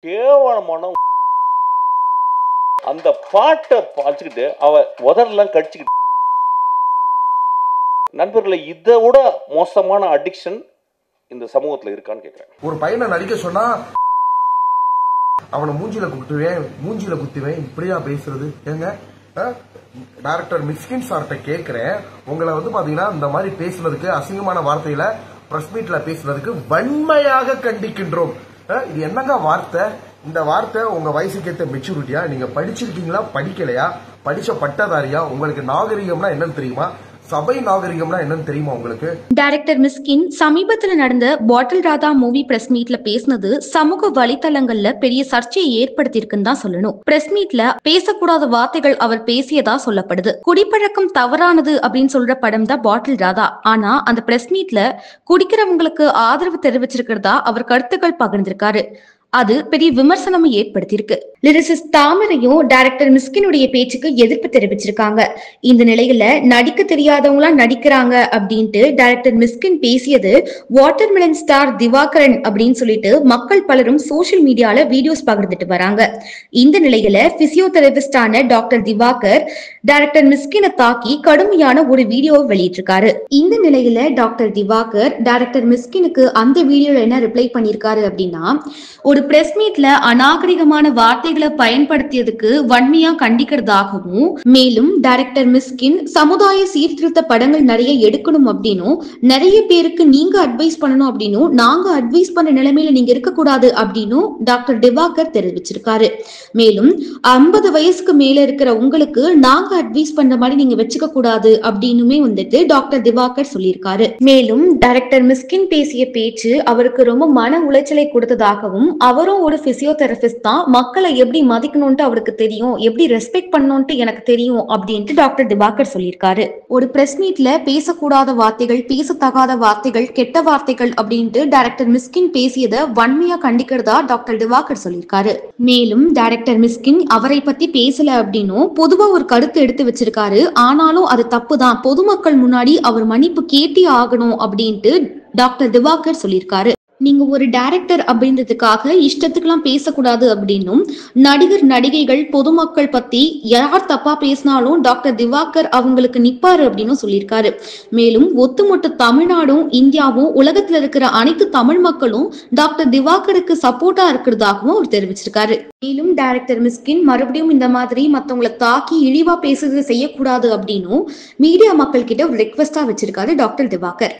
கேவலமான அந்த பாட்டை பாச்சுக்கிட்டு அவ உதரெல்லாம் கடிச்சுக்கிட்டு நண்பர்களை இதை விட மோசமான அடிக்ஷன் இந்த சமூகத்தில் இருக்கான்னு கேட்கிறேன். ஒரு பையனை நடிக்க சொன்னா அவனை மூஞ்சில குத்துவேன் இப்படியா பேசுறது? ஏங்க டைரக்டர் மிஸ்கின் சார்ட்ட கேட்கிறேன், உங்களை பாத்தீங்கன்னா இந்த மாதிரி பேசுனதுக்கு, அசிங்கமான வார்த்தையில பிரஸ் மீட்ல பேசுனதுக்கு வன்மையாக கண்டிக்கின்றோம். இது என்னங்க வார்த்தை? இந்த வார்த்தை உங்க வயசுக்கு ஏற்ற மெச்சூரிட்டியா? நீங்க படிச்சிருக்கீங்களா, படிக்கலையா, படிச்ச பட்டதாரியா? உங்களுக்கு நாகரிகம்னா என்னன்னு தெரியுமா? சபை நாகரிகம்னா என்னன்னு தெரியுமா உங்களுக்கு? டைரக்டர் மிஸ்கின் சமீபத்தில் நடந்த பாட்டில் ராதா மூவி பிரஸ் மீட்ல பேசினது சமூக வலைதளங்கள்ல பெரிய சர்ச்சையை ஏற்படுத்தியிருக்குன்னு தான் சொல்லணும். பிரஸ் மீட்ல பேசக்கூடாத வார்த்தைகள் அவர் பேசியதா சொல்லப்படுது. குடிப்பழக்கம் தவறானது அப்படின்னு சொல்ற படம் தான் பாட்டில் ராதா. ஆனா அந்த பிரஸ் மீட்ல குடிக்கிறவங்களுக்கு ஆதரவு தெரிவிச்சிருக்கிறதா அவர் கருத்துக்கள் பகிர்ந்திருக்காரு. அது பெரிய விமர்சனமும் ஏற்படுத்தியிருக்கு. லிரிசிஸ்ட் தாமரையும் டைரக்டர் மிஸ்கினுடைய பேச்சுக்கு எதிர்ப்பு தெரிவிச்சிருக்காங்க. இந்த நிலையில நடிக்க தெரியாதவங்களா நடிக்கிறாங்க அப்படின்ட்டு டைரக்டர் மிஸ்கின் பேசியது வாட்டர்மெலன் ஸ்டார் திவாகரன் அப்படின்னு சொல்லிட்டு மக்கள் பலரும் சோசியல் மீடியால வீடியோஸ் பகிர்ந்துட்டு வராங்க. இந்த நிலையில பிசியோதெரபிஸ்டான டாக்டர் திவாகர் டைரக்டர் மிஸ்கினை தாக்கி கடுமையான ஒரு வீடியோவை வெளியிட்டிருக்காரு. இந்த நிலையில டாக்டர் திவாகர் டைரக்டர் மிஸ்கினுக்கு அந்த வீடியோல என்ன ரிப்ளை பண்ணிருக்காரு அப்படின்னா, ஒரு பிரஸ் மீட்ல அநாகரிகமான வார்த்தைகளை பயன்படுத்தியதுக்கு வன்மையா கண்டிக்கிறதாகவும், மேலும் டைரக்டர் மிஸ்கின் சமுதாய சீர்திருத்த படங்கள் நிறைய எடுக்கணும் அப்படின்னும், நிறைய பேருக்கு நீங்க அட்வைஸ் பண்ணணும் அப்படின்னும், நாங்க அட்வைஸ் பண்ண நிலைமையில நீங்க இருக்கக்கூடாது அப்படின்னும் டாக்டர் திவாகர் தெரிவிச்சிருக்காரு. மேலும் 50 வயசுக்கு மேல இருக்கிற உங்களுக்கு நாங்க அட்வைஸ் பண்ற மாதிரி நீங்க வச்சுக்க கூடாது அப்படின்னுமே டாக்டர் திவாகர் சொல்லியிருக்காரு. மேலும் டைரக்டர் மிஸ்கின் பேசிய பேச்சு அவருக்கு ரொம்ப மன உளைச்சலை கொடுத்ததாகவும், அவரும் ஒரு பிசியோதெரபிஸ்ட் தான், மக்களை எப்படி மதிக்கணும்ட்டு அவருக்கு தெரியும், எப்படி ரெஸ்பெக்ட் பண்ணணும்ட்டு எனக்கு தெரியும் அப்படின்ட்டு டாக்டர் திவாகர் சொல்லியிருக்காரு. ஒரு பிரஸ் மீட்ல பேசக்கூடாத வார்த்தைகள், பேசத்தகாத வார்த்தைகள், கெட்ட வார்த்தைகள் அப்படின்ட்டு டைரக்டர் மிஸ்கின் பேசியதை வன்மையா கண்டிக்கிறதா டாக்டர் திவாகர் சொல்லியிருக்காரு. மேலும் டைரக்டர் மிஸ்கின் அவரை பத்தி பேசல அப்படின்னும் பொதுவா ஒரு கருத்து எடுத்து வச்சிருக்காரு. ஆனாலும் அது தப்பு தான், பொதுமக்கள் முன்னாடி அவர் மன்னிப்பு கேட்டே ஆகணும் அப்படின்ட்டு டாக்டர் திவாகர் சொல்லியிருக்காரு. நீங்க ஒரு டைரக்டர் அப்படின்றதுக்காக இஷ்டத்துக்கெல்லாம் பேசக்கூடாது அப்படின்னும், நடிகர் நடிகைகள் பொதுமக்கள் பத்தி யார் தப்பா பேசினாலும் டாக்டர் திவாகர் அவங்களுக்கு நிப்பாரு அப்படின்னு சொல்லியிருக்காரு. மேலும் ஒட்டுமொத்த தமிழ்நாடும் இந்தியாவும் உலகத்துல இருக்கிற அனைத்து தமிழ் மக்களும் டாக்டர் திவாகருக்கு சப்போர்ட்டா இருக்கிறதாகவும் அவர் தெரிவிச்சிருக்காரு. மேலும் டைரக்டர் மிஸ்கின் மறுபடியும் இந்த மாதிரி மத்தவங்களை தாக்கி இழிவா பேசுறது செய்யக்கூடாது அப்படின்னும் மீடியா மக்கள் கிட்ட ஒரு ரெக்வெஸ்டா வச்சிருக்காரு டாக்டர் திவாகர்.